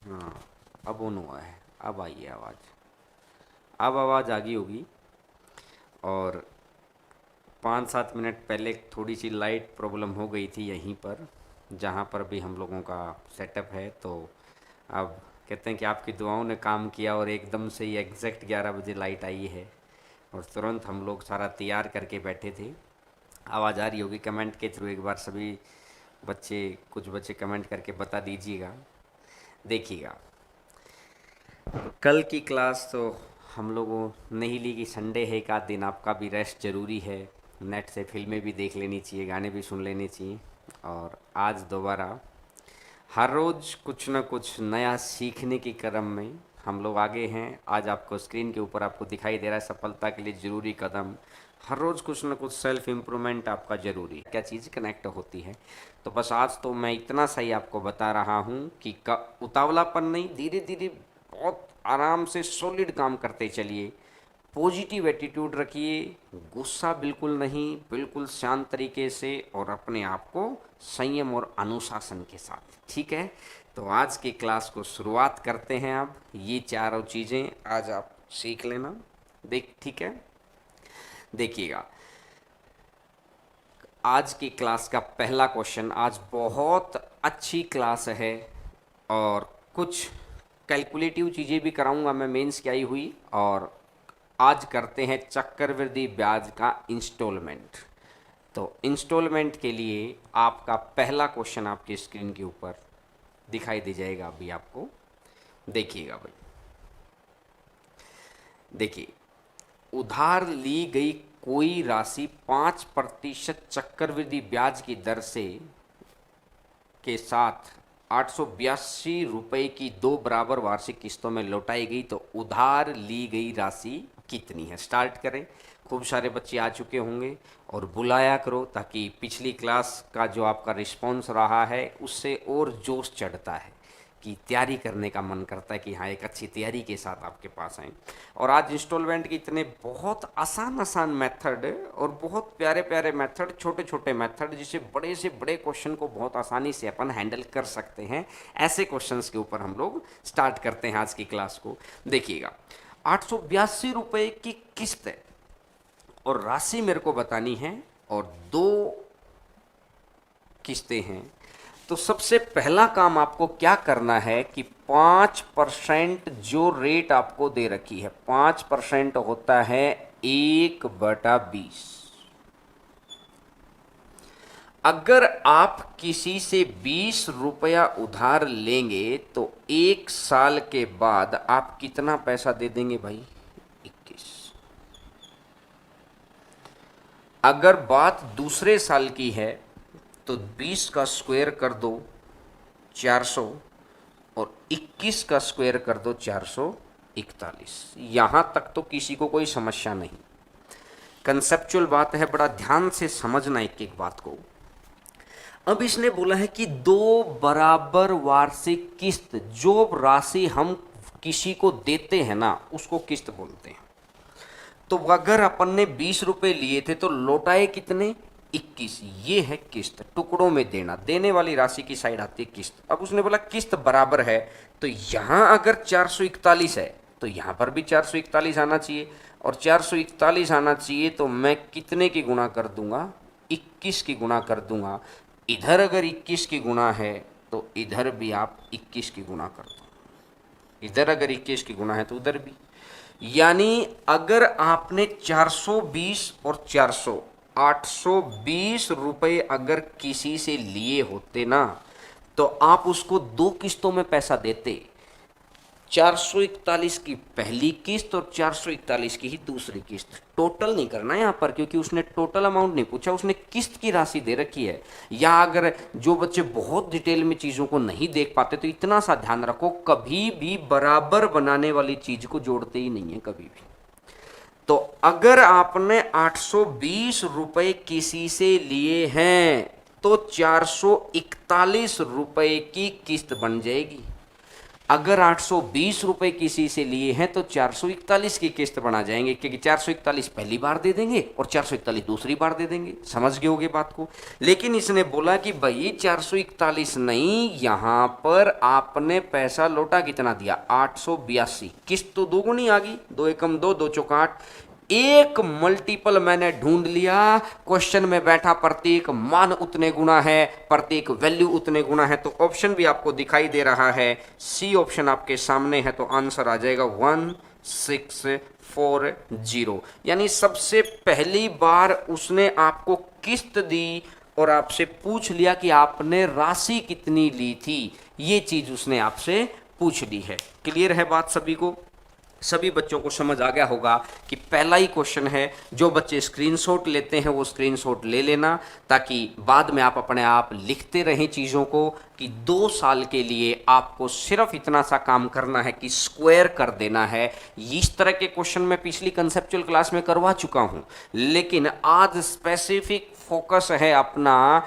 हाँ, अब ऑन हुआ है। अब आई है आवाज़। अब आवाज़ आ गई होगी। और 5-7 मिनट पहले थोड़ी सी लाइट प्रॉब्लम हो गई थी यहीं पर, जहाँ पर भी हम लोगों का सेटअप है। तो अब कहते हैं कि आपकी दुआओं ने काम किया और एकदम से ही एग्जैक्ट 11 बजे लाइट आई है। और तुरंत हम लोग सारा तैयार करके बैठे थे। आवाज़ आ रही होगी कमेंट के थ्रू, एक बार सभी बच्चे, कुछ बच्चे कमेंट करके बता दीजिएगा। देखिएगा, कल की क्लास तो हम लोगों ने ही ली कि संडे है, एक आध दिन आपका भी रेस्ट ज़रूरी है। नेट से फिल्में भी देख लेनी चाहिए, गाने भी सुन लेने चाहिए। और आज दोबारा हर रोज़ कुछ ना कुछ नया सीखने की क्रम में हम लोग आगे हैं। आज आपको स्क्रीन के ऊपर आपको दिखाई दे रहा है सफलता के लिए ज़रूरी कदम। हर रोज़ कुछ ना कुछ सेल्फ इम्प्रूवमेंट आपका ज़रूरी है, क्या चीज़ कनेक्ट होती है। तो बस आज तो मैं इतना सही आपको बता रहा हूँ कि उतावलापन नहीं, धीरे धीरे बहुत आराम से सॉलिड काम करते चलिए। पॉजिटिव एटीट्यूड रखिए, गुस्सा बिल्कुल नहीं, बिल्कुल शांत तरीके से और अपने आप को संयम और अनुशासन के साथ, ठीक है। तो आज की क्लास को शुरुआत करते हैं। अब ये चारों चीज़ें आज आप सीख लेना। ठीक है, देखिएगा, आज की क्लास का पहला क्वेश्चन, आज बहुत अच्छी क्लास है और कुछ कैलकुलेटिव चीज़ें भी कराऊंगा मैं मेंस की आई हुई। और आज करते हैं चक्रवृद्धि ब्याज का इंस्टॉलमेंट। तो इंस्टॉलमेंट के लिए आपका पहला क्वेश्चन आपकी स्क्रीन के ऊपर दिखाई दे जाएगा अभी आपको। देखिएगा भाई, देखिए, उधार ली गई कोई राशि 5% चक्रवृद्धि ब्याज की दर से के साथ 882 रुपये की दो बराबर वार्षिक किस्तों में लौटाई गई, तो उधार ली गई राशि कितनी है। स्टार्ट करें। खूब सारे बच्चे आ चुके होंगे और बुलाया करो, ताकि पिछली क्लास का जो आपका रिस्पॉन्स रहा है उससे और जोश चढ़ता है कि तैयारी करने का मन करता है कि हाँ, एक अच्छी तैयारी के साथ आपके पास आए। और आज इंस्टॉलमेंट के इतने बहुत आसान आसान मेथड और बहुत प्यारे प्यारे मेथड, छोटे छोटे मेथड, जिसे बड़े से बड़े क्वेश्चन को बहुत आसानी से अपन हैंडल कर सकते हैं, ऐसे क्वेश्चंस के ऊपर हम लोग स्टार्ट करते हैं आज की क्लास को। देखिएगा, 882 रुपये की किस्त है और राशि मेरे को बतानी है और दो किस्तें हैं। तो सबसे पहला काम आपको क्या करना है कि 5% जो रेट आपको दे रखी है, 5% होता है 1/20। अगर आप किसी से 20 रुपया उधार लेंगे तो 1 साल के बाद आप कितना पैसा दे देंगे भाई? 21। अगर बात दूसरे साल की है तो 20 का स्क्वायर कर दो 400 और 21 का स्क्वायर कर दो 441। यहां तक तो किसी को कोई समस्या नहीं। कंसेप्चुअल बात है, बड़ा ध्यान से समझना एक एक बात को। अब इसने बोला है कि दो बराबर वार्षिक किस्त, जो राशि हम किसी को देते हैं ना, उसको किस्त बोलते हैं। तो अगर अपन ने 20 रुपए लिए थे तो लौटाए कितने? 21। ये है किस्त, टुकड़ों में देना, देने वाली राशि की साइड आती है किस्त। अब उसने बोला किस्त बराबर है, तो यहां अगर 441 है तो यहां पर भी 441 आना चाहिए। और 441 आना चाहिए तो मैं कितने की गुणा कर दूंगा? 21 की गुणा कर दूंगा। इधर अगर 21 की गुणा है तो इधर भी आप 21 की गुणा कर दो, इधर अगर 21 की गुणा है तो उधर भी। यानी अगर आपने 420 और 400, 820 रुपये अगर किसी से लिए होते ना, तो आप उसको दो किस्तों में पैसा देते। 441 की पहली किस्त और 441 की ही दूसरी किस्त। टोटल नहीं करना है यहाँ पर, क्योंकि उसने टोटल अमाउंट नहीं पूछा, उसने किस्त की राशि दे रखी है। या अगर जो बच्चे बहुत डिटेल में चीज़ों को नहीं देख पाते तो इतना सा ध्यान रखो, कभी भी बराबर बनाने वाली चीज को जोड़ते ही नहीं है कभी भी। तो अगर आपने 820 रुपये किसी से लिए हैं तो 441 रुपये की किस्त बन जाएगी। अगर 820 रुपए किसी से लिए हैं तो 441 की किस्त बना जाएंगे, क्योंकि 441 पहली बार दे देंगे और 441 दूसरी बार दे देंगे। समझ गए होगे बात को। लेकिन इसने बोला कि भाई 441 नहीं, यहां पर आपने पैसा लौटा कितना दिया, 882, किस्त तो दोगुनी आ गई, 2 एकम 2, 2 चौका 8। एक मल्टीपल मैंने ढूंढ लिया, क्वेश्चन में बैठा प्रत्येक मान उतने गुना है, प्रत्येक वैल्यू उतने गुना है, तो ऑप्शन भी आपको दिखाई दे रहा है, सी ऑप्शन आपके सामने है, तो आंसर आ जाएगा 1640। यानी सबसे पहली बार उसने आपको किस्त दी और आपसे पूछ लिया कि आपने राशि कितनी ली थी, ये चीज उसने आपसे पूछ ली है। क्लियर है बात सभी को? सभी बच्चों को समझ आ गया होगा कि पहला ही क्वेश्चन है। जो बच्चे स्क्रीनशॉट लेते हैं वो स्क्रीनशॉट ले लेना, ताकि बाद में आप अपने आप लिखते रहें चीज़ों को, कि 2 साल के लिए आपको सिर्फ इतना सा काम करना है कि स्क्वायर कर देना है। इस तरह के क्वेश्चन मैं पिछली कंसेप्चुअल क्लास में करवा चुका हूँ, लेकिन आज स्पेसिफिक फोकस है अपना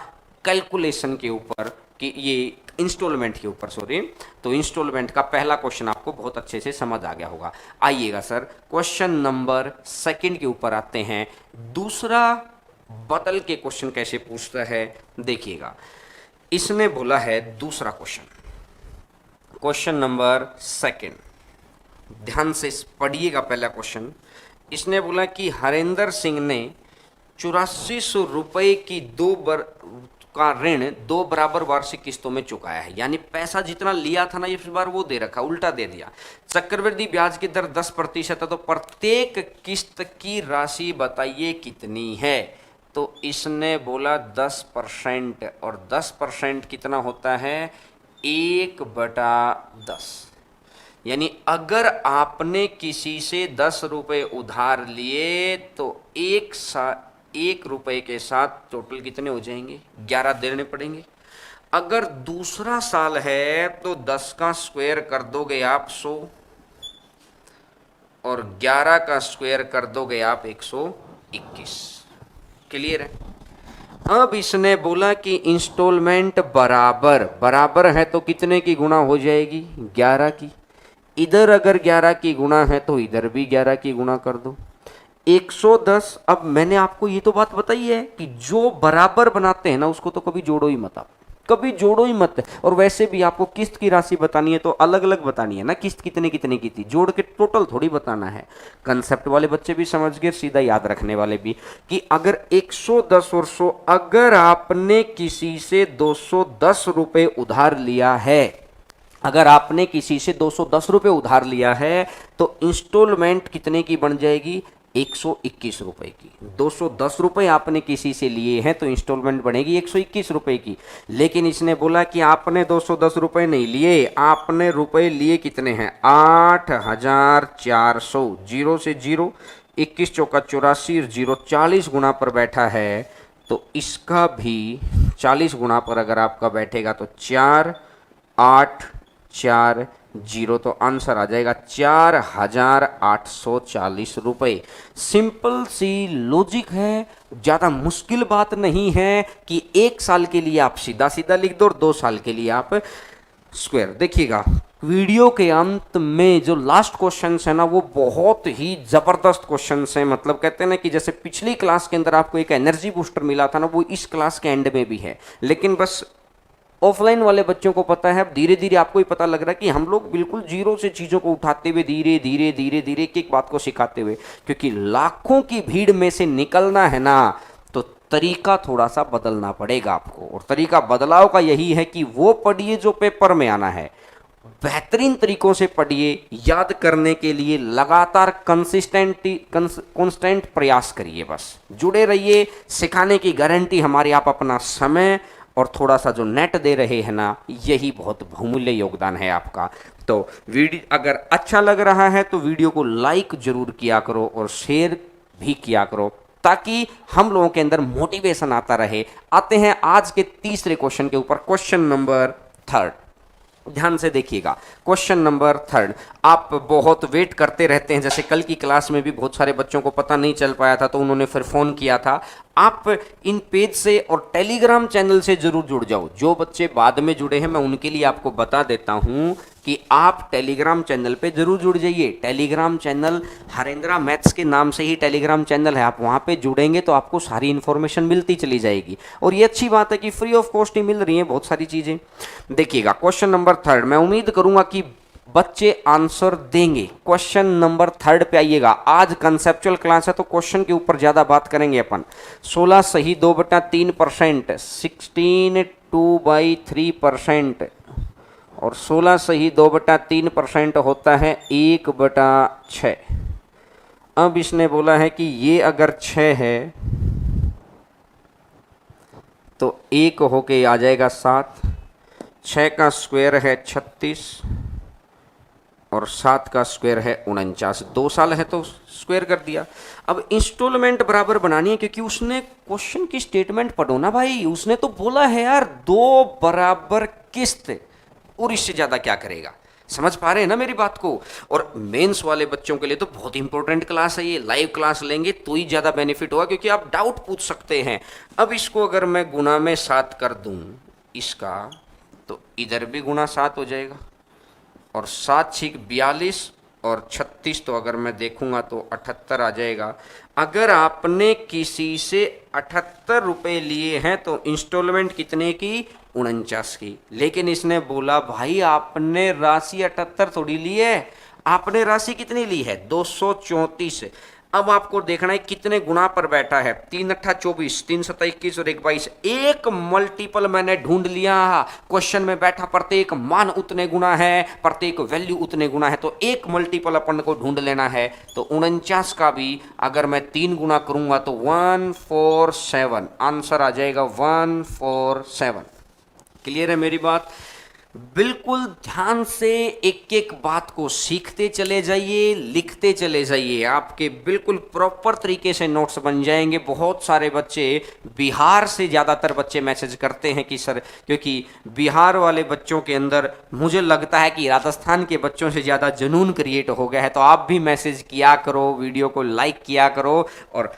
कैलकुलेशन के ऊपर, कि ये इंस्टॉलमेंट के ऊपर, सॉरी। तो इंस्टॉलमेंट का पहला क्वेश्चन आपको बहुत अच्छे से समझ आ गया होगा। आइएगा सर क्वेश्चन नंबर 2 के ऊपर आते हैं। दूसरा बदल के क्वेश्चन कैसे पूछता है देखिएगा। इसने बोला है दूसरा क्वेश्चन, क्वेश्चन नंबर 2, ध्यान से पढ़िएगा पहला क्वेश्चन। इसने बोला कि हरेंद्र सिंह ने 8400 रुपए की का ऋण 2 बराबर वार्षिक किस्तों में चुकाया है। यानी पैसा जितना लिया था ना, इस बार वो दे रखा, उल्टा दे दिया। चक्रवृद्धि ब्याज की दर 10% है, तो प्रत्येक किस्त की राशि बताइए कितनी है। तो इसने बोला 10%, और 10% कितना होता है, 1/10। यानी अगर आपने किसी से 10 रुपए उधार लिए तो 1 रुपए के साथ टोटल कितने हो जाएंगे, 11 देने पड़ेंगे। अगर दूसरा साल है तो 10 का स्क्वायर कर दोगे आप 100, और 11 का स्क्वायर कर दोगे आप 121। क्लियर है? अब इसने बोला कि इंस्टॉलमेंट बराबर है, तो कितने की गुणा हो जाएगी, 11 की। इधर अगर 11 की गुणा है तो इधर भी 11 की गुणा कर दो, 110। अब मैंने आपको ये तो बात बताई है कि जो बराबर बनाते हैं ना उसको तो कभी जोड़ो ही मत, आप कभी जोड़ो ही मत। और वैसे भी आपको किस्त की राशि बतानी है तो अलग अलग बतानी है ना, किस्त कितने कितने की थी, जोड़ के टोटल थोड़ी बताना है। कंसेप्ट वाले बच्चे भी समझ गए, सीधा याद रखने वाले भी, कि अगर 110 और 100, अगर आपने किसी से 210 रुपए उधार लिया है, अगर आपने किसी से 210 रुपए उधार लिया है, तो इंस्टॉलमेंट कितने की बन जाएगी, 121 रुपए की। 210 रुपए आपने किसी से लिए हैं तो इंस्टॉलमेंट बनेगी 121 रुपए की। लेकिन इसने बोला कि आपने 210 रुपए नहीं लिए, आपने रुपए लिए कितने हैं, 8400। 0 से 0, 21 चौका 84, 0 40 गुना पर बैठा है, तो इसका भी 40 गुना पर अगर आपका बैठेगा तो 4840, तो आंसर आ जाएगा 4840 रुपए। सिंपल सी लॉजिक है, ज़्यादा मुश्किल बात नहीं है कि 1 साल के लिए आप सीधा सीधा लिख दो और 2 साल के लिए आप स्क्वायर। देखिएगा वीडियो के अंत में जो लास्ट क्वेश्चन है ना, वो बहुत ही ज़बरदस्त क्वेश्चन है। मतलब कहते हैं ना कि जैसे पिछली क्लास के अंदर आपको एक एनर्जी बूस्टर मिला था ना, वो इस क्लास के एंड में भी है। लेकिन बस ऑफलाइन वाले बच्चों को पता है, अब धीरे धीरे आपको ही पता लग रहा है कि हम लोग बिल्कुल जीरो से चीज़ों को उठाते हुए धीरे धीरे धीरे धीरे एक एक बात को सिखाते हुए, क्योंकि लाखों की भीड़ में से निकलना है ना, तो तरीका थोड़ा सा बदलना पड़ेगा आपको। और तरीका बदलाव का यही है कि वो पढ़िए जो पेपर में आना है, बेहतरीन तरीकों से पढ़िए। याद करने के लिए लगातार कांस्टेंट प्रयास करिए, बस जुड़े रहिए। सिखाने की गारंटी हमारी, आप अपना समय और थोड़ा सा जो नेट दे रहे हैं ना, यही बहुत बहुमूल्य योगदान है आपका। तो वीडियो अगर अच्छा लग रहा है तो वीडियो को लाइक जरूर किया करो और शेयर भी किया करो, ताकि हम लोगों के अंदर मोटिवेशन आता रहे। आते हैं आज के तीसरे क्वेश्चन के ऊपर, क्वेश्चन नंबर 3। ध्यान से देखिएगा, क्वेश्चन नंबर 3। आप बहुत वेट करते रहते हैं, जैसे कल की क्लास में भी बहुत सारे बच्चों को पता नहीं चल पाया था तो उन्होंने फिर फ़ोन किया था। आप इन पेज से और टेलीग्राम चैनल से ज़रूर जुड़ जाओ। जो बच्चे बाद में जुड़े हैं मैं उनके लिए आपको बता देता हूं कि आप टेलीग्राम चैनल पे जरूर जुड़ जाइए। टेलीग्राम चैनल हरेंद्रा मैथ्स के नाम से ही टेलीग्राम चैनल है, आप वहाँ पे जुड़ेंगे तो आपको सारी इन्फॉर्मेशन मिलती चली जाएगी। और ये अच्छी बात है कि फ्री ऑफ कॉस्ट ही मिल रही हैं बहुत सारी चीज़ें। देखिएगा क्वेश्चन नंबर 3, मैं उम्मीद करूँगा कि बच्चे आंसर देंगे। क्वेश्चन नंबर 3 पे आइएगा। आज कंसेप्चुअल क्लास है तो क्वेश्चन के ऊपर ज़्यादा बात करेंगे अपन। 16 सही 2/3%, 16 2/3%, और 16 सही 2/3% होता है 1/6। अब इसने बोला है कि ये अगर 6 है तो 1 होके आ जाएगा 7, 6 का स्क्वायर है 36 और 7 का स्क्वायर है 49। 2 साल है तो स्क्वायर कर दिया। अब इंस्टॉलमेंट बराबर बनानी है क्योंकि उसने क्वेश्चन की स्टेटमेंट पढ़ो ना भाई, उसने तो बोला है यार 2 बराबर किस्त, और इससे ज्यादा क्या करेगा। समझ पा रहे हैं ना मेरी बात को। और मेंस वाले बच्चों के लिए तो बहुत इंपॉर्टेंट क्लास है ये, लाइव क्लास लेंगे तो ही ज्यादा बेनिफिट होगा क्योंकि आप डाउट पूछ सकते हैं। अब इसको अगर मैं गुना में 7 कर दूं इसका, तो इधर भी गुना 7 हो जाएगा, और 7 6 42 और 36, तो अगर मैं देखूंगा तो 78 आ जाएगा। अगर आपने किसी से 78 रुपए लिए हैं तो इंस्टॉलमेंट कितने की, 49 की। लेकिन इसने बोला भाई आपने राशि 78 थोड़ी ली है, आपने राशि कितनी ली है, 234। अब आपको देखना है कितने गुना पर बैठा है, 3 8 24, 3 7 21 और 1 22। एक मल्टीपल मैंने ढूंढ लिया। क्वेश्चन में बैठा प्रत्येक मान उतने गुना है, प्रत्येक वैल्यू उतने गुना है, तो एक मल्टीपल अपन को ढूंढ लेना है। तो 49 का भी अगर मैं 3 गुना करूंगा तो 147, आंसर आ जाएगा 147। क्लियर है मेरी बात। बिल्कुल ध्यान से एक एक बात को सीखते चले जाइए, लिखते चले जाइए, आपके बिल्कुल प्रॉपर तरीके से नोट्स बन जाएंगे। बहुत सारे बच्चे, बिहार से ज़्यादातर बच्चे मैसेज करते हैं कि सर, क्योंकि बिहार वाले बच्चों के अंदर मुझे लगता है कि राजस्थान के बच्चों से ज़्यादा जुनून क्रिएट हो गया है। तो आप भी मैसेज किया करो, वीडियो को लाइक किया करो, और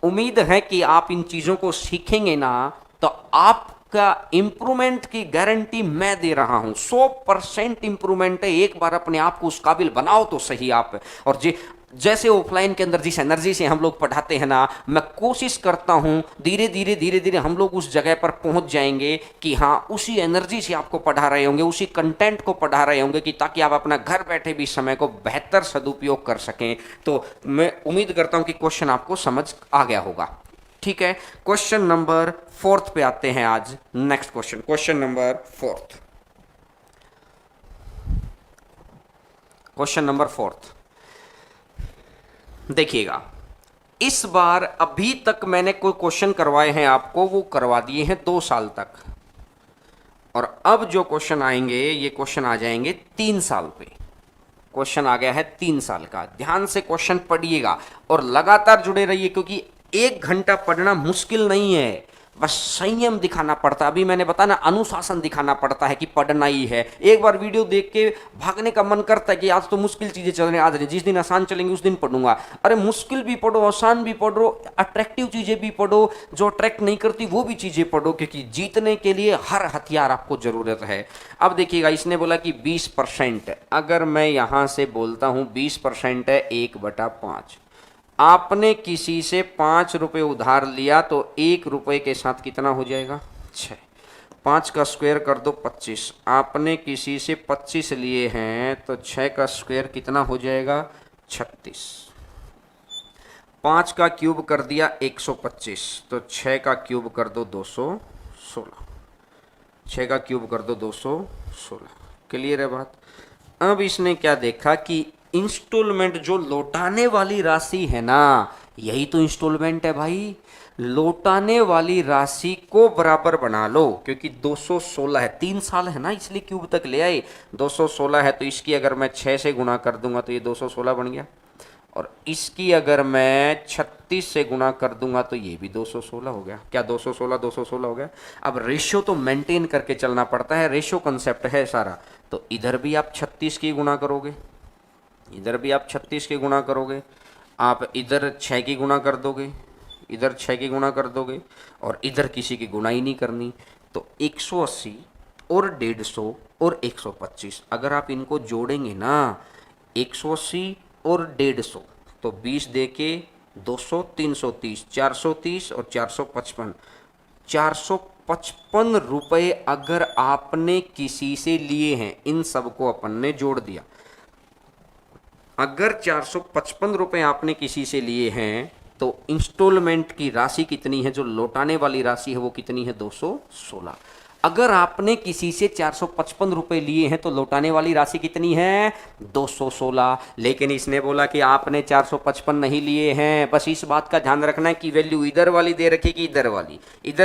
उम्मीद है कि आप इन चीज़ों को सीखेंगे ना तो आप का इंप्रूवमेंट की गारंटी मैं दे रहा हूं। 100% इंप्रूवमेंट है। एक बार अपने आप को उस काबिल बनाओ तो सही आप। और जैसे ऑफलाइन के अंदर जिस एनर्जी से हम लोग पढ़ाते हैं ना, मैं कोशिश करता हूं धीरे धीरे हम लोग उस जगह पर पहुंच जाएंगे कि हाँ उसी एनर्जी से आपको पढ़ा रहे होंगे, उसी कंटेंट को पढ़ा रहे होंगे, कि ताकि आप अपना घर बैठे भी समय को बेहतर सदुपयोग कर सकें। तो मैं उम्मीद करता हूं कि क्वेश्चन आपको समझ आ गया होगा। ठीक है, क्वेश्चन नंबर 4 पे आते हैं आज। Next question, question number 4, question number 4 देखिएगा। इस बार अभी तक मैंने कोई क्वेश्चन करवाए हैं आपको, वो करवा दिए हैं 2 साल तक, और अब जो क्वेश्चन आएंगे ये क्वेश्चन आ जाएंगे 3 साल पे। क्वेश्चन आ गया है 3 साल का। ध्यान से क्वेश्चन पढ़िएगा और लगातार जुड़े रहिए, क्योंकि 1 घंटा पढ़ना मुश्किल नहीं है, बस संयम दिखाना पड़ता है। अभी मैंने बताया ना, अनुशासन दिखाना पड़ता है कि पढ़ना ही है। एक बार वीडियो देख के भागने का मन करता है कि आज तो मुश्किल चीजें चल रही हैं, आज नहीं, जिस दिन आसान चलेंगे उस दिन पढ़ूंगा। अरे मुश्किल भी पढ़ो, आसान भी पढ़ो, अट्रैक्टिव चीजें भी पढ़ो, जो अट्रैक्ट नहीं करती वो भी चीजें पढ़ो, क्योंकि जीतने के लिए हर हथियार आपको जरूरत है। अब देखिएगा, इसने बोला कि 20%, अगर मैं यहां से बोलता हूं 20% है 1/5। आपने किसी से 5 रुपये उधार लिया तो 1 रुपये के साथ कितना हो जाएगा, 6। 5 का स्क्वायर कर दो 25। आपने किसी से 25 लिए हैं तो 6 का स्क्वायर कितना हो जाएगा, 36। 5 का क्यूब कर दिया 125, तो 6 का क्यूब कर दो 216। 6 का क्यूब कर दो 216। क्लियर है बात। अब इसने क्या देखा कि इंस्टॉलमेंट जो लौटाने वाली राशि है ना, यही तो इंस्टॉलमेंट है भाई। लौटाने वाली राशि को बराबर बना लो, क्योंकि 216 है, 3 साल है ना, इसलिए क्यूब तक ले आए। 216 है तो इसकी अगर मैं 6 से गुना कर दूंगा तो ये 216 बन गया, और इसकी अगर मैं 36 से गुना कर दूंगा तो ये भी 216 हो गया। क्या 216 216 हो गया। अब रेशियो तो मेंटेन करके चलना पड़ता है, रेशियो कंसेप्ट है सारा। तो इधर भी आप 36 की गुना करोगे, इधर भी आप 36 की गुना करोगे, आप इधर 6 की गुना कर दोगे, इधर 6 की गुना कर दोगे, और इधर किसी की गुना ही नहीं करनी। तो 180 और 150 और 125, अगर आप इनको जोड़ेंगे ना 180 और 150 तो 20 देके 200, 330, 430 और 455, 455 रुपये अगर आपने किसी से लिए हैं, इन सबको अपन ने जोड़ दिया। अगर 455 रुपये आपने किसी से लिए हैं तो इंस्टॉलमेंट की राशि कितनी है, जो लौटाने वाली राशि है वो कितनी है, 216। अगर आपने किसी से 455 रुपए लिए हैं तो लौटाने वाली राशि कितनी है, 216। लेकिन इसने बोला कि आपने 455 नहीं लिए हैं। बस इस बात का ध्यान रखना है कि वैल्यू इधर वाली दे रखी कि इधर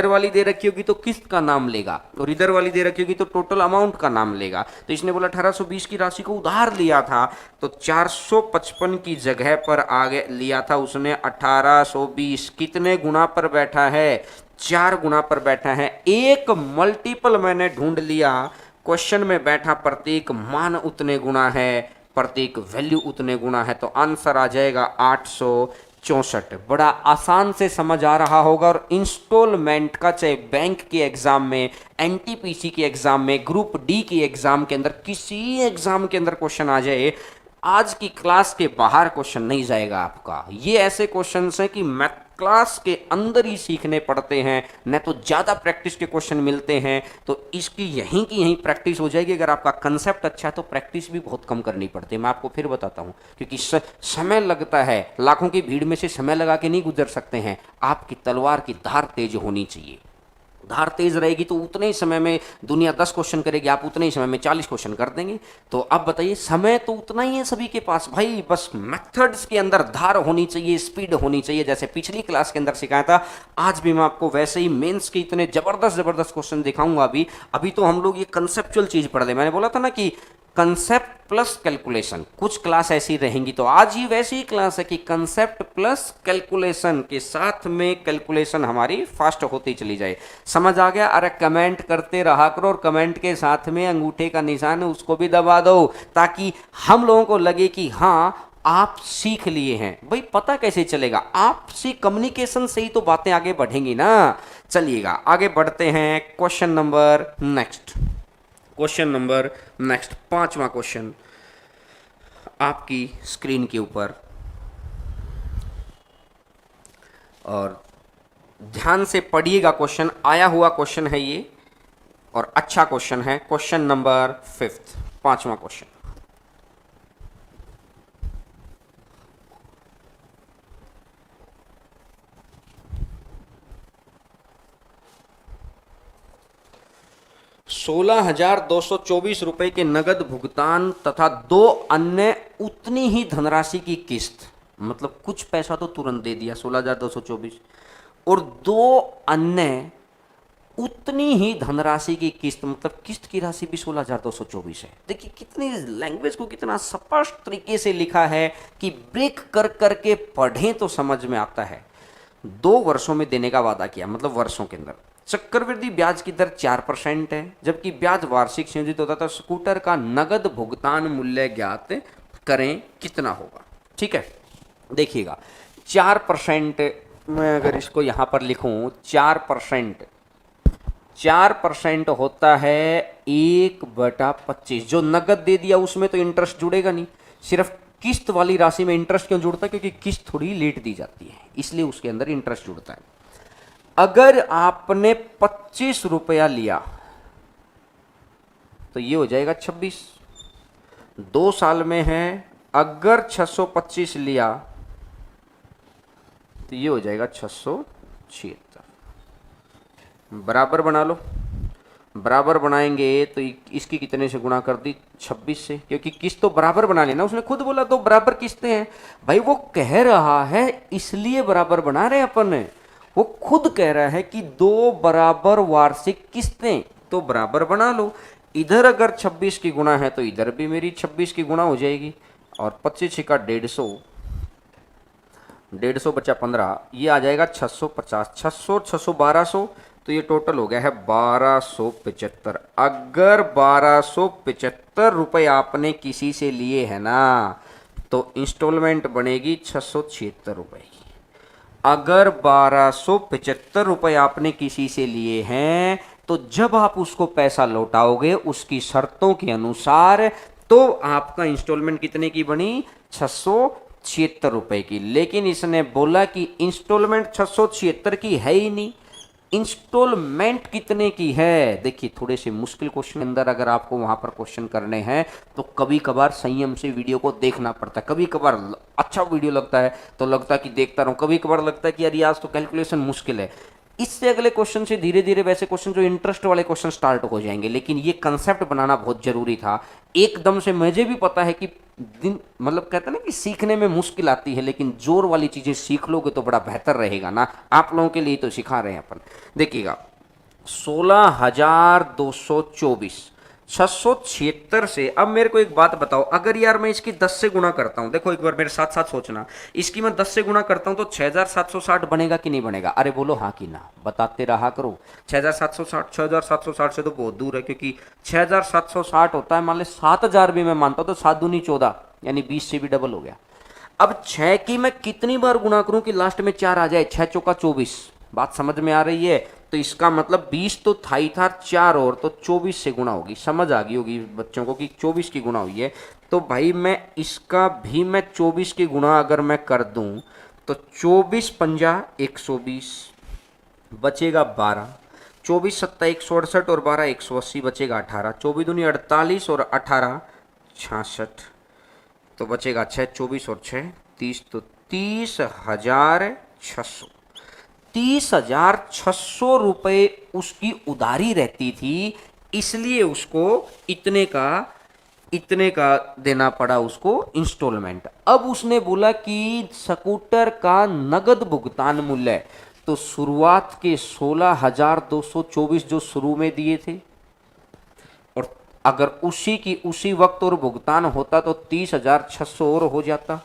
वाली दे रखी होगी तो किस्त का नाम लेगा, और इधर वाली दे रखी होगी तो टोटल अमाउंट का नाम लेगा। तो इसने बोला 1820 की राशि को उधार लिया था तो 455 की जगह पर आगे लिया था उसने 1820। कितने गुना पर बैठा है, 4 गुना पर बैठा है। एक मल्टीपल मैंने ढूंढ लिया, क्वेश्चन में बैठा प्रत्येक मान उतने गुना है, प्रत्येक वैल्यू उतने गुना है, तो आंसर आ जाएगा 864। बड़ा आसान से समझ आ रहा होगा। और इंस्टॉलमेंट का चाहे बैंक के एग्जाम में, एनटीपीसी के एग्जाम में, ग्रुप डी के एग्जाम के अंदर, किसी एग्जाम के अंदर क्वेश्चन आ जाए, आज की क्लास के बाहर क्वेश्चन नहीं जाएगा आपका। ये ऐसे क्वेश्चंस हैं कि मैथ क्लास के अंदर ही सीखने पड़ते हैं, न तो ज़्यादा प्रैक्टिस के क्वेश्चन मिलते हैं। तो इसकी यहीं की यहीं प्रैक्टिस हो जाएगी। अगर आपका कंसेप्ट अच्छा है तो प्रैक्टिस भी बहुत कम करनी पड़ती है। मैं आपको फिर बताता हूँ, क्योंकि समय लगता है, लाखों की भीड़ में से समय लगा के नहीं गुजर सकते हैं। आपकी तलवार की धार तेज होनी चाहिए। धार तेज रहेगी तो उतने ही समय में दुनिया 10 क्वेश्चन करेगी, आप उतने ही समय में 40 क्वेश्चन कर देंगे। तो अब बताइए, समय तो उतना ही है सभी के पास भाई, बस मेथड्स के अंदर धार होनी चाहिए, स्पीड होनी चाहिए। जैसे पिछली क्लास के अंदर सिखाया था, आज भी मैं आपको वैसे ही मेंस के इतने जबरदस्त क्वेश्चन दिखाऊंगा। अभी तो हम लोग ये कंसेप्चुअल चीज पढ़ रहे। मैंने बोला था ना कि कंसेप्ट प्लस कैलकुलेशन, कुछ क्लास ऐसी रहेंगी। तो आज ही वैसी ही क्लास है कि कंसेप्ट प्लस कैलकुलेशन के साथ में कैलकुलेशन हमारी फास्ट होती चली जाए। समझ आ गया? अरे कमेंट करते रहा करो, और कमेंट के साथ में अंगूठे का निशान है उसको भी दबा दो, ताकि हम लोगों को लगे कि हाँ आप सीख लिए हैं। भाई पता कैसे चलेगा? आपसी कम्युनिकेशन से ही तो बातें आगे बढ़ेंगी ना। चलिएगा आगे बढ़ते हैं। क्वेश्चन नंबर नेक्स्ट, पांचवा क्वेश्चन आपकी स्क्रीन के ऊपर, और ध्यान से पढ़िएगा। क्वेश्चन आया हुआ क्वेश्चन है ये, और अच्छा क्वेश्चन है। क्वेश्चन नंबर 5, पांचवा क्वेश्चन। ₹16,224 के नगद भुगतान तथा 2 अन्य उतनी ही धनराशि की किस्त, मतलब कुछ पैसा तो तुरंत दे दिया 16,224, और 2 अन्य उतनी ही धनराशि की किस्त, मतलब किस्त की राशि भी 16,224 है। देखिए कितनी लैंग्वेज को कितना स्पष्ट तरीके से लिखा है कि ब्रेक कर करके पढ़ें तो समझ में आता है। 2 वर्षों में देने का वादा किया, मतलब वर्षों के अंदर। चक्रवृद्धि ब्याज की दर 4% है, जबकि ब्याज वार्षिक संयोजित होता था। स्कूटर का नगद भुगतान मूल्य ज्ञात करें, कितना होगा? ठीक है, देखिएगा 4%। मैं अगर इसको यहां पर लिखूं 4% होता है 1/25। जो नगद दे दिया उसमें तो इंटरेस्ट जुड़ेगा नहीं, सिर्फ किस्त वाली राशि में इंटरेस्ट क्यों जुड़ता है? क्योंकि किस्त थोड़ी लेट दी जाती है, इसलिए उसके अंदर इंटरेस्ट जुड़ता है। अगर आपने 25 रुपया लिया तो ये हो जाएगा 26, 2 साल में है। अगर 625 लिया तो ये हो जाएगा 676। बराबर बना लो। बराबर बनाएंगे तो इसकी कितने से गुणा कर दी? 26 से, क्योंकि किस्त तो बराबर बना लेना। उसने खुद बोला 2 बराबर किस्तें हैं भाई, वो कह रहा है इसलिए बराबर बना रहे अपन। वो खुद कह रहा है कि 2 बराबर वार्षिक किस्तें, तो बराबर बना लो। इधर अगर 26 की गुणा है तो इधर भी मेरी 26 की गुणा हो जाएगी, और 25 का 150, 150 बचा 15, ये आ जाएगा 650। 600 600 1200, तो ये टोटल हो गया है 1275। अगर 1275 रुपए आपने किसी से लिए हैं ना, तो इंस्टॉलमेंट बनेगी 676 रुपए की। अगर 1275 रुपए आपने किसी से लिए हैं तो जब आप उसको पैसा लौटाओगे उसकी शर्तों के अनुसार, तो आपका इंस्टॉलमेंट कितने की बनी, 676 रुपए की। लेकिन इसने बोला कि इंस्टॉलमेंट 676 की है ही नहीं, इंस्टॉलमेंट कितने की है। देखिए थोड़े से मुश्किल क्वेश्चन अंदर अगर आपको वहां पर क्वेश्चन करने हैं तो कभी कभार संयम से वीडियो को देखना पड़ता है। कभी कभार अच्छा वीडियो लगता है तो लगता है कि देखता रहूं, कभी कभार लगता है कि यार आज तो कैलकुलेशन मुश्किल है। इससे अगले क्वेश्चन से धीरे धीरे वैसे क्वेश्चन जो इंटरेस्ट वाले क्वेश्चन स्टार्ट हो जाएंगे। लेकिन ये कंसेप्ट बनाना बहुत जरूरी था। एकदम से मुझे भी पता है कि दिन मतलब कहते हैं ना कि सीखने में मुश्किल आती है, लेकिन जोर वाली चीजें सीख लोगे तो बड़ा बेहतर रहेगा ना। आप लोगों के लिए तो सिखा रहे हैं अपन। देखिएगा 16,224 676 से। अब मेरे को एक बात बताओ, अगर यार मैं इसकी 10 से गुणा करता हूं, देखो एक बार मेरे साथ साथ सोचना, इसकी मैं 10 से गुणा करता हूं तो 6760 बनेगा कि नहीं बनेगा? अरे बोलो हाँ कि ना, बताते रहा करो। 6760 से तो बहुत दूर है, क्योंकि 6760 होता है मान लो 7000 भी मैं मानता हूं तो 7 दूनी 14 यानी 20 से भी डबल हो गया। अब 6 की मैं कितनी बार गुणा करूं कि लास्ट में 4 आ जाए? 6 चौका 24। बात समझ में आ रही है? तो इसका मतलब 20 तो था ही था, 4 और तो 24 से गुणा होगी। समझ आ गई होगी बच्चों को कि 24 की गुणा हुई है। तो भाई मैं इसका भी मैं 24 की गुणा अगर मैं कर दूं तो 24 पंजा 120 बचेगा 12, 24 सत्ता 168 और 12 180 बचेगा 18, 24 दूनी 48 और 18 66, तो बचेगा 6, 24 और 6 30, तो 30,600। 30,600 रुपये उसकी उधारी रहती थी, इसलिए उसको इतने का देना पड़ा उसको इंस्टॉलमेंट। अब उसने बोला कि स्कूटर का नगद भुगतान मूल्य, तो शुरुआत के 16,224 जो शुरू में दिए थे, और अगर उसी वक्त और भुगतान होता तो 30,600 और हो जाता।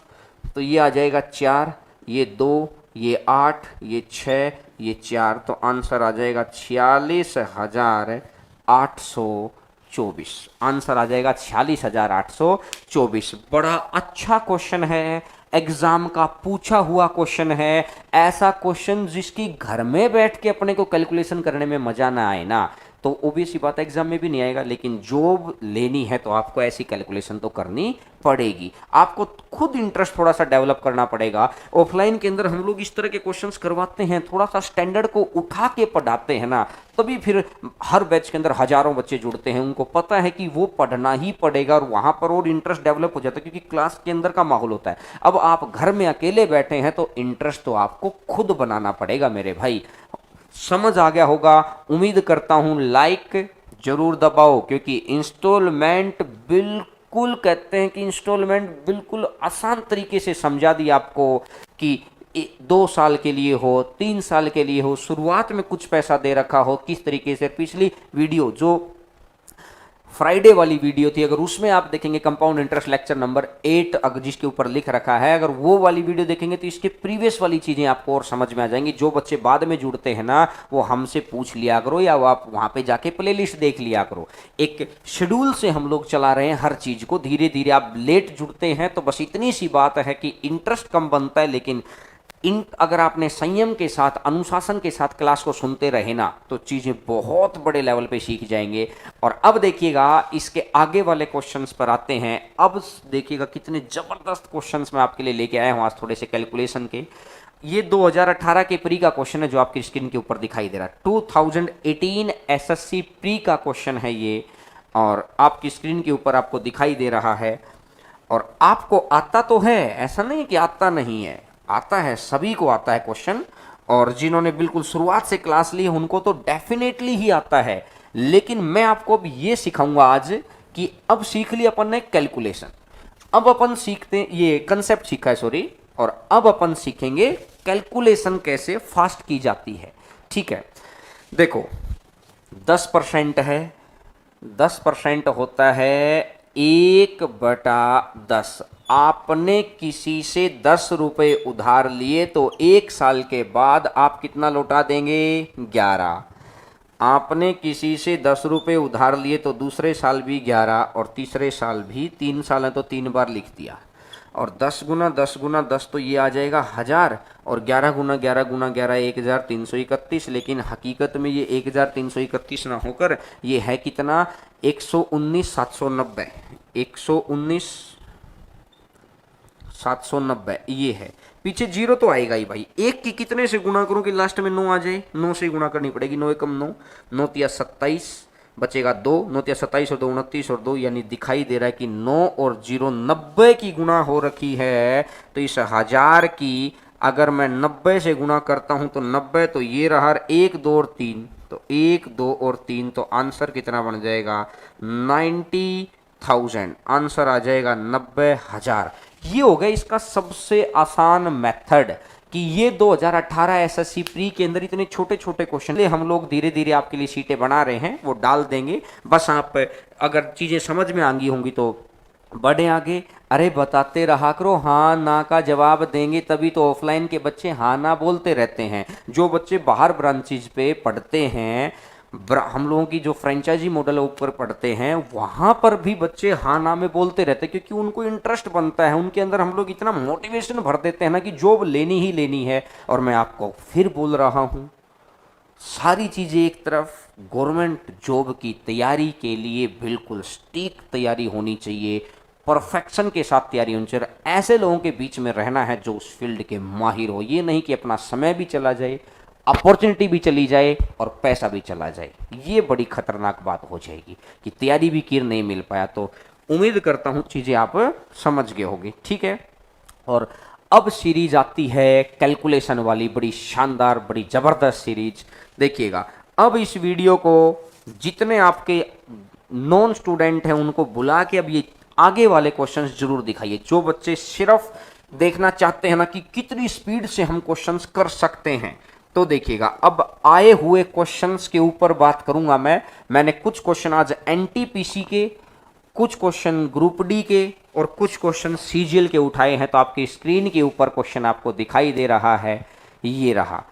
तो ये आ जाएगा 4, ये 2, ये 8, ये 6, ये 4, तो आंसर आ जाएगा 46,824। आंसर आ जाएगा 46,824। बड़ा अच्छा क्वेश्चन है, एग्जाम का पूछा हुआ क्वेश्चन है। ऐसा क्वेश्चन जिसकी घर में बैठ के अपने को कैलकुलेशन करने में मजा ना आए ना, तो ओबीसी बात एग्जाम में भी नहीं आएगा। लेकिन जॉब लेनी है तो आपको ऐसी कैलकुलेशन तो करनी पड़ेगी। आपको खुद इंटरेस्ट थोड़ा सा डेवलप करना पड़ेगा। ऑफलाइन के अंदर हम लोग इस तरह के क्वेश्चंस करवाते हैं, थोड़ा सा स्टैंडर्ड को उठा के पढ़ाते हैं ना, तभी फिर हर बैच के अंदर हजारों बच्चे जुड़ते हैं। उनको पता है कि वो पढ़ना ही पड़ेगा और वहां पर और इंटरेस्ट डेवलप हो जाता है, क्योंकि क्लास के अंदर का माहौल होता है। अब आप घर में अकेले बैठे हैं तो इंटरेस्ट तो आपको खुद बनाना पड़ेगा मेरे भाई। समझ आ गया होगा उम्मीद करता हूं। लाइक जरूर दबाओ, क्योंकि इंस्टॉलमेंट बिल्कुल कहते हैं कि इंस्टॉलमेंट बिल्कुल आसान तरीके से समझा दिया आपको कि 2 साल के लिए हो, 3 साल के लिए हो, शुरुआत में कुछ पैसा दे रखा हो, किस तरीके से। पिछली वीडियो जो फ्राइडे वाली वीडियो थी, अगर उसमें आप देखेंगे कंपाउंड इंटरेस्ट लेक्चर नंबर 8 अगर जिसके ऊपर लिख रखा है, अगर वो वाली वीडियो देखेंगे तो इसके प्रीवियस वाली चीजें आपको और समझ में आ जाएंगी। जो बच्चे बाद में जुड़ते हैं ना, वो हमसे पूछ लिया करो या वो आप वहां पे जाके प्लेलिस्ट देख लिया करो। एक शेड्यूल से हम लोग चला रहे हैं हर चीज को। धीरे धीरे आप लेट जुड़ते हैं तो बस इतनी सी बात है कि इंटरेस्ट कम बनता है, लेकिन अगर आपने संयम के साथ, अनुशासन के साथ क्लास को सुनते रहे ना, तो चीजें बहुत बड़े लेवल पे सीख जाएंगे। और अब देखिएगा इसके आगे वाले क्वेश्चंस पर आते हैं। अब देखिएगा कितने जबरदस्त क्वेश्चंस मैं आपके लिए लेके आया हूं आज, थोड़े से कैलकुलेशन के। ये 2018 के प्री का क्वेश्चन है जो आपकी स्क्रीन के ऊपर दिखाई दे रहा है। 2018 एसएससी प्री का क्वेश्चन है ये, और आपकी स्क्रीन के ऊपर आपको दिखाई दे रहा है। और आपको आता तो है, ऐसा नहीं कि आता नहीं है, आता है, सभी को आता है क्वेश्चन। और जिन्होंने बिल्कुल शुरुआत से क्लास ली उनको तो डेफिनेटली ही आता है। लेकिन मैं आपको अब ये सिखाऊंगा आज कि अब सीख लिया अपन ने कैलकुलेशन, अब अपन सीखते, ये कंसेप्ट सीखा है सॉरी, और अब अपन सीखेंगे कैलकुलेशन कैसे फास्ट की जाती है। ठीक है, देखो 10% है, 10% होता है 1/10। आपने किसी से 10 रुपये उधार लिए तो 1 साल के बाद आप कितना लौटा देंगे? 11। आपने किसी से 10 रुपये उधार लिए तो दूसरे साल भी 11 और तीसरे साल भी, 3 साल है तो 3 बार लिख दिया। और 10 गुना 10 गुना 10 तो ये आ जाएगा 1000, और 11 गुना 11 गुना 11 1331, लेकिन हकीकत में ये 1331 ना होकर ये है कितना, 119,790, 119,790 ये है। पीछे जीरो तो आएगा ही भाई, एक की कितने से गुणा करूं कि लास्ट में 9 आ जाए, 9 से गुणा करनी पड़ेगी, 9 एकम 9, 9 तिया 27, बचेगा 2, 9 तिया 27 और 2 29 और 2, यानी दिखाई दे रहा है कि 9 और 0 90 की गुणा हो रखी है। तो इस 1000 की अगर मैं 90 से गुणा करता हूं तो 90, तो ये रहा 1 2 और 3, तो 1 2 और 3, तो आंसर कितना बन जाएगा 90,000, आंसर आ जाएगा 90,000। ये हो गया इसका सबसे आसान मेथड कि ये 2018 एसएससी प्री के अंदर इतने छोटे छोटे क्वेश्चन हम लोग धीरे धीरे आपके लिए शीटें बना रहे हैं, वो डाल देंगे। बस आप अगर चीज़ें समझ में आएंगी होंगी तो बढ़े आगे। अरे बताते रहा करो, हाँ ना का जवाब देंगे तभी तो ऑफलाइन के बच्चे हाँ ना बोलते रहते हैं। जो बच्चे बाहर ब्रांचेज पे पढ़ते हैं, हम लोगों की जो फ्रेंचाइजी मॉडल ऊपर पढ़ते हैं, वहां पर भी बच्चे हाँ ना में बोलते रहते हैं, क्योंकि उनको इंटरेस्ट बनता है उनके अंदर। हम लोग इतना मोटिवेशन भर देते हैं ना कि जॉब लेनी ही लेनी है। और मैं आपको फिर बोल रहा हूं, सारी चीजें एक तरफ, गवर्नमेंट जॉब की तैयारी के लिए बिल्कुल स्टीक तैयारी होनी चाहिए, परफेक्शन के साथ तैयारी होनी चाहिए। ऐसे लोगों के बीच में रहना है जो उस फील्ड के माहिर हो। ये नहीं कि अपना समय भी चला जाए, अपॉर्चुनिटी भी चली जाए और पैसा भी चला जाए। ये बड़ी खतरनाक बात हो जाएगी कि तैयारी भी की नहीं मिल पाया। तो उम्मीद करता हूं चीजें आप समझ गए होगी, ठीक है। और अब सीरीज आती है कैलकुलेशन वाली, बड़ी शानदार बड़ी जबरदस्त सीरीज। देखिएगा, अब इस वीडियो को जितने आपके नॉन स्टूडेंट हैं उनको बुला के अब ये आगे वाले क्वेश्चंस जरूर दिखाइए। जो बच्चे सिर्फ देखना चाहते हैं ना कि कितनी स्पीड से हम क्वेश्चंस कर सकते हैं, तो देखिएगा अब आए हुए क्वेश्चंस के ऊपर बात करूंगा मैंने कुछ क्वेश्चन आज एनटीपीसी के, कुछ क्वेश्चन ग्रुप डी के और कुछ क्वेश्चन सीजीएल के उठाए हैं। तो आपकी स्क्रीन के ऊपर क्वेश्चन आपको दिखाई दे रहा है, ये रहा।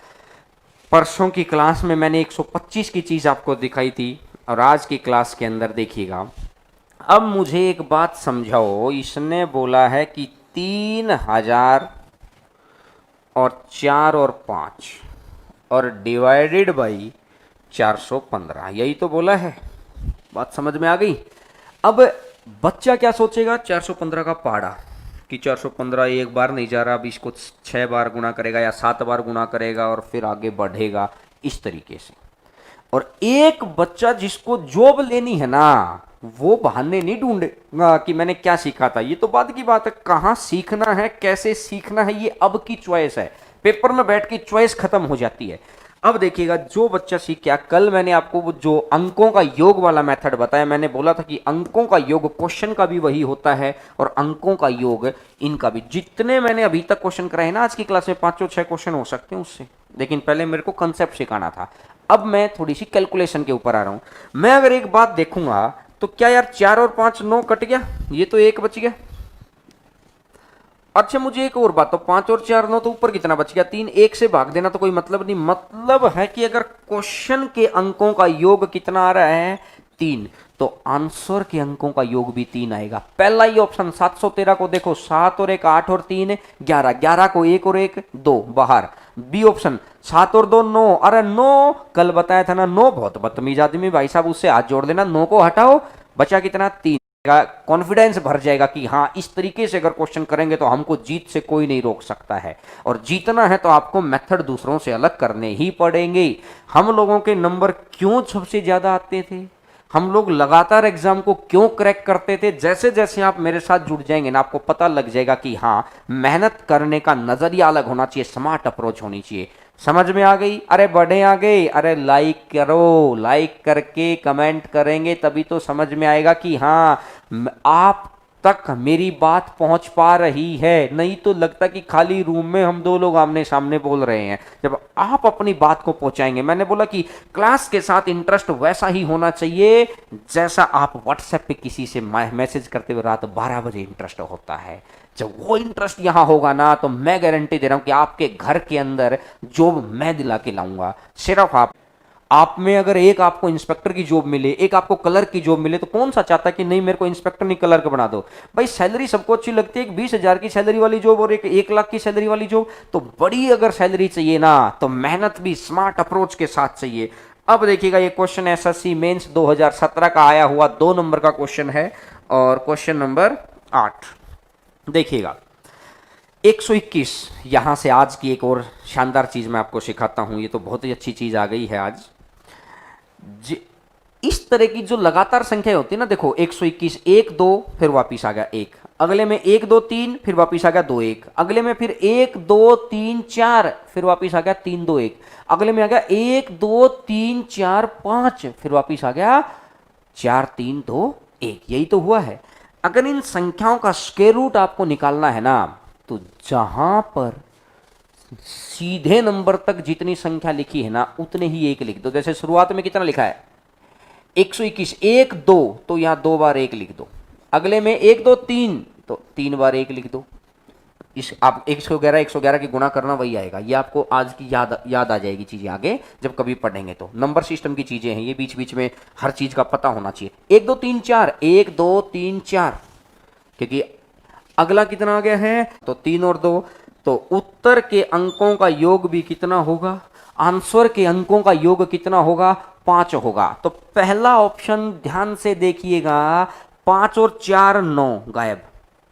परसों की क्लास में मैंने 125 की चीज आपको दिखाई थी और आज की क्लास के अंदर देखिएगा। अब मुझे एक बात समझाओ, इसने बोला है कि 3000 और 4 और 5 और डिवाइडेड बाई 415, यही तो बोला है। बात समझ में आ गई। अब बच्चा क्या सोचेगा, 415 का पहाड़ा कि 415 एक बार नहीं जा रहा, अब इसको 6 बार गुना करेगा या 7 बार गुना करेगा और फिर आगे बढ़ेगा इस तरीके से। और एक बच्चा जिसको जॉब लेनी है ना, वो बहाने नहीं ढूंढेगा कि मैंने क्या सीखा था। ये तो बाद की बात है, कहाँ सीखना है कैसे सीखना है ये अब की चॉइस है। पेपर में बैठ के चॉइस खत्म हो जाती है। अब देखिएगा, जो बच्चा सीख गया, कल मैंने आपको वो जो अंकों का योग वाला मेथड बताया, मैंने बोला था कि अंकों का योग क्वेश्चन का भी वही होता है और अंकों का योग इनका भी। जितने मैंने अभी तक क्वेश्चन कराए ना आज की क्लास में, 5-6 क्वेश्चन हो सकते हैं उससे, लेकिन पहले मेरे को कंसेप्ट सिखाना था। अब मैं थोड़ी सी कैलकुलेशन के ऊपर आ रहा हूं। मैं अगर एक बात देखूंगा तो क्या यार 4 और 5 9 कट गया, ये तो 1 बच गया। अच्छा मुझे एक और बात, तो 5 और 4 9, तो ऊपर कितना बच गया 3, 1 से भाग देना तो कोई मतलब नहीं। मतलब है कि अगर क्वेश्चन के अंकों का योग कितना आ रहा है 3, तो आंसर के अंकों का योग भी 3 आएगा। पहला ही ऑप्शन 713 को देखो, 7 और 1 8 और 3 11, 11 को 1 और 1 2 बाहर। बी ऑप्शन 7 और 2 9, अरे 9 कल बताया था ना, 9 बहुत बदतमीज आदमी भाई साहब, उससे हाथ जोड़ देना। 9 को हटाओ, बचा कितना 3। कॉन्फिडेंस भर जाएगा कि हाँ इस तरीके से अगर क्वेश्चन करेंगे तो हमको जीत से कोई नहीं रोक सकता है। और जीतना है तो आपको मेथड दूसरों से अलग करने ही पड़ेंगे। हम लोगों के नंबर क्यों सबसे ज्यादा आते थे, हम लोग लगातार एग्जाम को क्यों क्रैक करते थे, जैसे जैसे आप मेरे साथ जुड़ जाएंगे ना, आपको पता लग जाएगा कि हाँ मेहनत करने का नजरिया अलग होना चाहिए, स्मार्ट अप्रोच होनी चाहिए। समझ में आ गई। अरे बढ़े आ गए, अरे लाइक करो, लाइक करके कमेंट करेंगे तभी तो समझ में आएगा कि हाँ आप तक मेरी बात पहुंच पा रही है। नहीं तो लगता कि खाली रूम में हम दो लोग आमने सामने बोल रहे हैं। जब आप अपनी बात को पहुंचाएंगे, मैंने बोला कि क्लास के साथ इंटरेस्ट वैसा ही होना चाहिए जैसा आप व्हाट्सएप पे किसी से मैसेज करते हुए रात 12 बजे इंटरेस्ट होता है। जब वो इंटरेस्ट यहां होगा ना, तो मैं गारंटी दे रहा हूं कि आपके घर के अंदर जॉब मैं दिला के लाऊंगा। सिर्फ आप में अगर एक आपको इंस्पेक्टर की जॉब मिले, एक आपको कलर की जॉब मिले, तो कौन सा चाहता है कि नहीं मेरे को इंस्पेक्टर नहीं कलर का बना दो? भाई सैलरी सबको अच्छी लगती है, एक 20,000 की सैलरी वाली जॉब और एक 1 लाख की सैलरी वाली जॉब। तो बड़ी अगर सैलरी चाहिए ना, तो मेहनत भी स्मार्ट अप्रोच के साथ चाहिए। अब देखिएगा ये क्वेश्चन एसएससी मेंस 2017 का आया हुआ 2 नंबर का क्वेश्चन है, और क्वेश्चन नंबर 8 देखिएगा। 121, यहां से आज की एक और शानदार चीज मैं आपको सिखाता हूं। ये तो बहुत ही अच्छी चीज आ गई है आज। इस तरह की जो लगातार संख्या होती है ना, देखो 121, 1 2 फिर वापिस आ गया 1, अगले में 1 2 3 फिर वापिस आ गया 2 1, अगले में फिर 1 2 3 4 फिर वापिस आ गया 3 2 1, अगले में आ गया 1 2 3 4 5 फिर वापिस आ गया 4 3 2 1। यही तो हुआ है। अगर इन संख्याओं का स्क्वायर रूट आपको निकालना है ना, तो जहां पर सीधे नंबर तक जितनी संख्या लिखी है ना, उतने ही एक लिख दो। जैसे शुरुआत में कितना लिखा है 121, 1 2, तो यहां 2 बार 1 लिख दो। अगले में 1 2 3, तो 3 बार 1 लिख दो। इस आप 111 की गुणा करना वही आएगा। ये आपको आज की याद आ जाएगी चीजें, आगे जब कभी पढ़ेंगे तो। नंबर सिस्टम की चीजें हैं ये, बीच बीच में हर चीज का पता होना चाहिए। 1 2 3 4, 1 2 3 4, क्योंकि अगला कितना आ गया है, तो 3 और 2, तो उत्तर के अंकों का योग भी कितना होगा, आंसर के अंकों का योग कितना होगा, 5 होगा। तो पहला ऑप्शन ध्यान से देखिएगा, 5 और 4 9 गायब,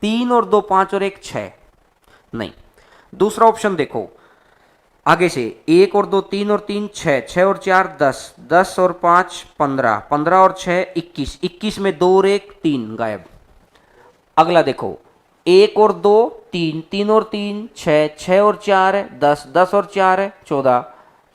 3 और 2 5 और 1 6 नहीं। दूसरा ऑप्शन देखो आगे से, 1 और 2 3 और 3 6, 6 और 4 10, 10 और 5 15, 15 और 6 21, 21 में 2 और 1 3 गायब। अगला देखो 1 और 2 3, 3 और 3 6, 6 और 4 10, 10 और 4 14,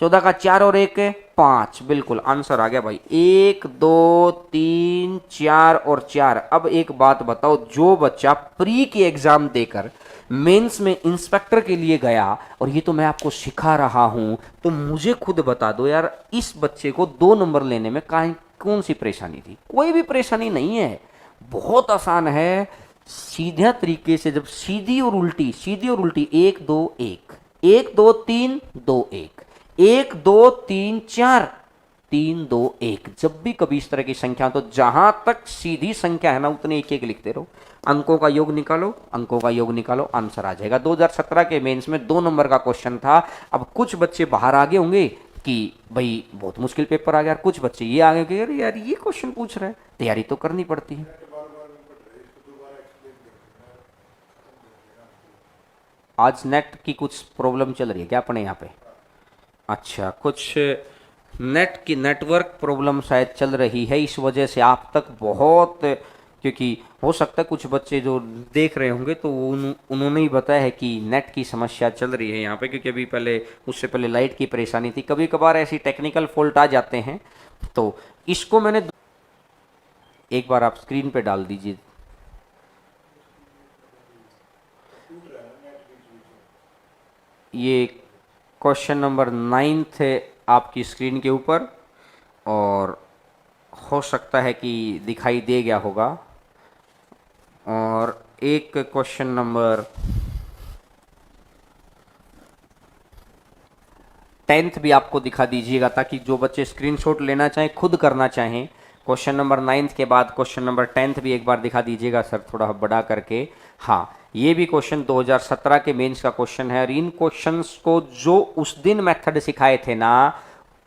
14 का 4 और 1 5, बिल्कुल आंसर आ गया भाई। 1 2 3 4 और 4। अब एक बात बताओ, जो बच्चा प्री की एग्जाम देकर मेंस में इंस्पेक्टर के लिए गया, और ये तो मैं आपको सिखा रहा हूं, तो मुझे खुद बता दो यार, इस बच्चे को 2 नंबर लेने में कौन सी परेशानी थी? कोई भी परेशानी नहीं है, बहुत आसान है। सीधा तरीके से, जब सीधी और उल्टी 1 2 1, 1 2 3 2 1, 1 2 3 4 3 2 1, जब भी कभी इस तरह की संख्या, तो जहां तक सीधी संख्या है ना, उतने एक एक लिखते रहो, अंकों का योग निकालो, अंकों का योग निकालो, आंसर आ जाएगा। 2017 के मेंस में 2 नंबर का क्वेश्चन था। अब कुछ बच्चे बाहर आगे होंगे कि भाई बहुत मुश्किल पेपर आ गया, कुछ बच्चे ये आगे होंगे यार ये क्वेश्चन पूछ रहे हैं, तैयारी तो करनी पड़ती है। आज नेट की कुछ प्रॉब्लम चल रही है क्या अपने यहाँ पे? अच्छा, कुछ नेट की नेटवर्क प्रॉब्लम शायद चल रही है, इस वजह से आप तक बहुत, क्योंकि हो सकता है कुछ बच्चे जो देख रहे होंगे तो उन्होंने ही बताया है कि नेट की समस्या चल रही है यहाँ पे, क्योंकि अभी पहले उससे पहले लाइट की परेशानी थी। कभी कभार ऐसी टेक्निकल फॉल्ट आ जाते हैं, तो इसको मैंने एक बार आप स्क्रीन पे डाल दीजिए। ये क्वेश्चन नंबर 9 है आपकी स्क्रीन के ऊपर, और हो सकता है कि दिखाई दे गया होगा। और एक क्वेश्चन नंबर 10 भी आपको दिखा दीजिएगा, ताकि जो बच्चे स्क्रीनशॉट लेना चाहें, खुद करना चाहें, क्वेश्चन नंबर 9 के बाद क्वेश्चन नंबर 10 भी एक बार दिखा दीजिएगा सर, थोड़ा बड़ा करके। हाँ, ये भी क्वेश्चन 2017 के मेंस का क्वेश्चन है, और इन क्वेश्चंस को जो उस दिन मेथड सिखाए थे ना,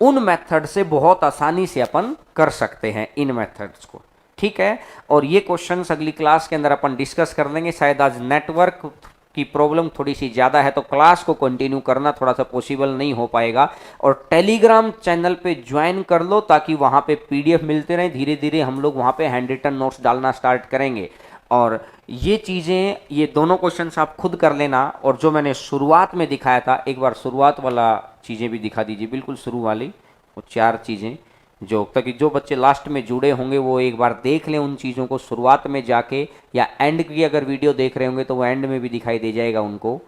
उन मेथड से बहुत आसानी से अपन कर सकते हैं इन मेथड्स को, ठीक है। और ये क्वेश्चंस अगली क्लास के अंदर अपन डिस्कस कर लेंगे। शायद आज नेटवर्क की प्रॉब्लम थोड़ी सी ज़्यादा है, तो क्लास को कंटिन्यू करना थोड़ा सा पॉसिबल नहीं हो पाएगा। और टेलीग्राम चैनल पे ज्वाइन कर लो, ताकि वहाँ पे पीडीएफ मिलते रहें। धीरे धीरे हम लोग वहाँ पे हैंड रिटन नोट्स डालना स्टार्ट करेंगे। और ये चीज़ें, ये दोनों क्वेश्चंस आप खुद कर लेना। और जो मैंने शुरुआत में दिखाया था, एक बार शुरुआत वाला चीज़ें भी दिखा दीजिए, बिल्कुल शुरू वाली वो 4 चीज़ें, जो ताकि जो बच्चे लास्ट में जुड़े होंगे वो एक बार देख लें उन चीज़ों को शुरुआत में जाके, या एंड की अगर वीडियो देख रहे होंगे तो वो एंड में भी दिखाई दे जाएगा उनको।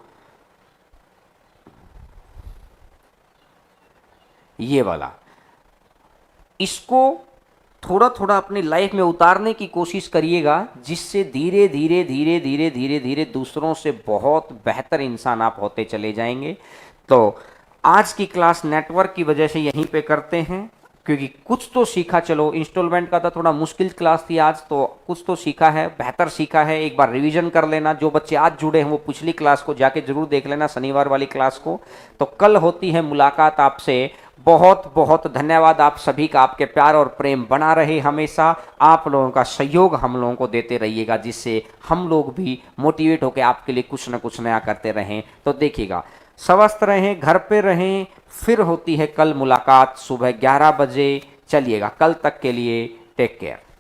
ये वाला, इसको थोड़ा थोड़ा अपनी लाइफ में उतारने की कोशिश करिएगा, जिससे धीरे धीरे धीरे धीरे धीरे धीरे दूसरों से बहुत बेहतर इंसान आप होते चले जाएंगे। तो आज की क्लास नेटवर्क की वजह से यहीं पे करते हैं। क्योंकि कुछ तो सीखा। चलो इंस्टॉलमेंट का था, थोड़ा मुश्किल क्लास थी आज, तो कुछ तो सीखा है, बेहतर सीखा है। एक बार रिवीजन कर लेना, जो बच्चे आज जुड़े हैं वो पिछली क्लास को जाके जरूर देख लेना, शनिवार वाली क्लास को। तो कल होती है मुलाकात आपसे। बहुत बहुत धन्यवाद आप सभी का, आपके प्यार और प्रेम बना रहे हमेशा। आप लोगों का सहयोग हम लोगों को देते रहिएगा, जिससे हम लोग भी मोटिवेट होकर आपके लिए कुछ ना कुछ नया करते रहें। तो देखिएगा, स्वस्थ रहें, घर पे रहें। फिर होती है कल मुलाकात सुबह 11 बजे। चलिएगा, कल तक के लिए टेक केयर।